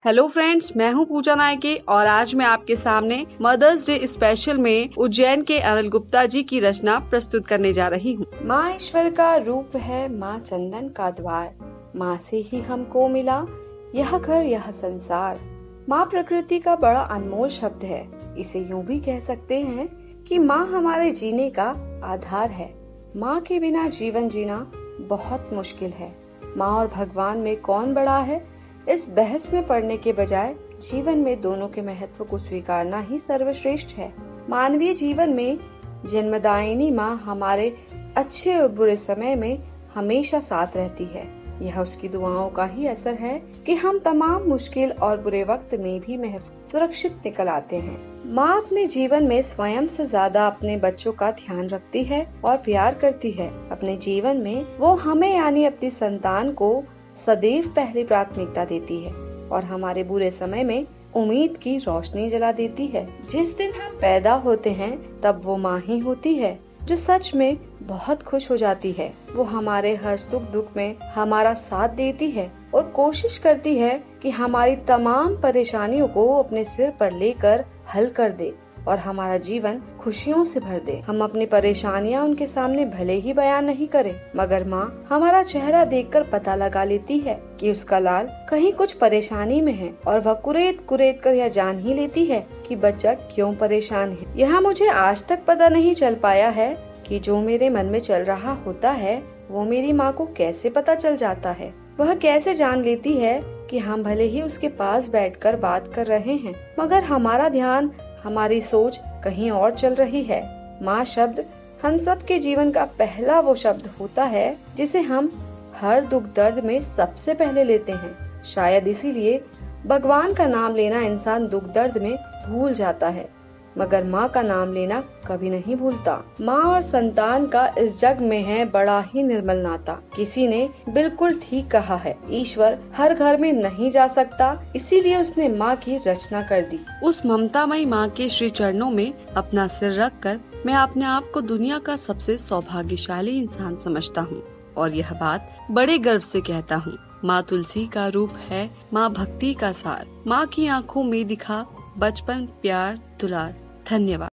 Hello friends, मैं हूं पूजा Nike और आज मैं आपके सामने मदर्स डे स्पेशल में उज्जैन के अनिल गुप्ता जी की रचना प्रस्तुत करने जा रही हूं। माँ ईश्वर का रूप है, माँ चंदन का द्वार, माँ से ही हमको मिला यह घर यह संसार। माँ प्रकृति का बड़ा अनमोल शब्द है। इसे यूं भी कह सकते हैं कि माँ हमारे जीने का आधार है। माँ के बिना जीवन जीना बहुत मुश्किल है। माँ और भगवान में कौन बड़ा है, इस बहस में पड़ने के बजाय जीवन में दोनों के महत्व को स्वीकारना ही सर्वश्रेष्ठ है। मानवीय जीवन में जन्मदायिनी माँ हमारे अच्छे और बुरे समय में हमेशा साथ रहती है। यह उसकी दुआओं का ही असर है कि हम तमाम मुश्किल और बुरे वक्त में भी सुरक्षित निकल आते हैं। माँ अपने जीवन में स्वयं से ज्यादा अपने बच्चों का ध्यान रखती है और प्यार करती है। अपने जीवन में वो हमें यानी अपनी संतान को सदैव पहली प्राथमिकता देती है और हमारे बुरे समय में उम्मीद की रोशनी जला देती है। जिस दिन हम पैदा होते हैं तब वो माँ ही होती है जो सच में बहुत खुश हो जाती है। वो हमारे हर सुख दुख में हमारा साथ देती है और कोशिश करती है कि हमारी तमाम परेशानियों को अपने सिर पर लेकर हल कर दे और हमारा जीवन खुशियों से भर दे। हम अपनी परेशानियां उनके सामने भले ही बयान नहीं करें, मगर माँ हमारा चेहरा देखकर पता लगा लेती है कि उसका लाल कहीं कुछ परेशानी में है और वह कुरेद कुरेद कर यह जान ही लेती है कि बच्चा क्यों परेशान है। यह मुझे आज तक पता नहीं चल पाया है कि जो मेरे मन में चल रहा होता है वो मेरी माँ को कैसे पता चल जाता है। वह कैसे जान लेती है कि हम भले ही उसके पास बैठकर बात कर रहे हैं, मगर हमारा ध्यान हमारी सोच कहीं और चल रही है। माँ शब्द हम सब के जीवन का पहला वो शब्द होता है जिसे हम हर दुख दर्द में सबसे पहले लेते हैं। शायद इसीलिए भगवान का नाम लेना इंसान दुख दर्द में भूल जाता है, मगर माँ का नाम लेना कभी नहीं भूलता। माँ और संतान का इस जग में है बड़ा ही निर्मल नाता। किसी ने बिल्कुल ठीक कहा है, ईश्वर हर घर में नहीं जा सकता, इसीलिए उसने माँ की रचना कर दी। उस ममतामयी माँ के श्री चरणों में अपना सिर रखकर मैं अपने आप को दुनिया का सबसे सौभाग्यशाली इंसान समझता हूँ और यह बात बड़े गर्व से कहता हूँ। माँ तुलसी का रूप है, माँ भक्ति का सार, माँ की आँखों में दिखा बचपन प्यार दुलार। धन्यवाद।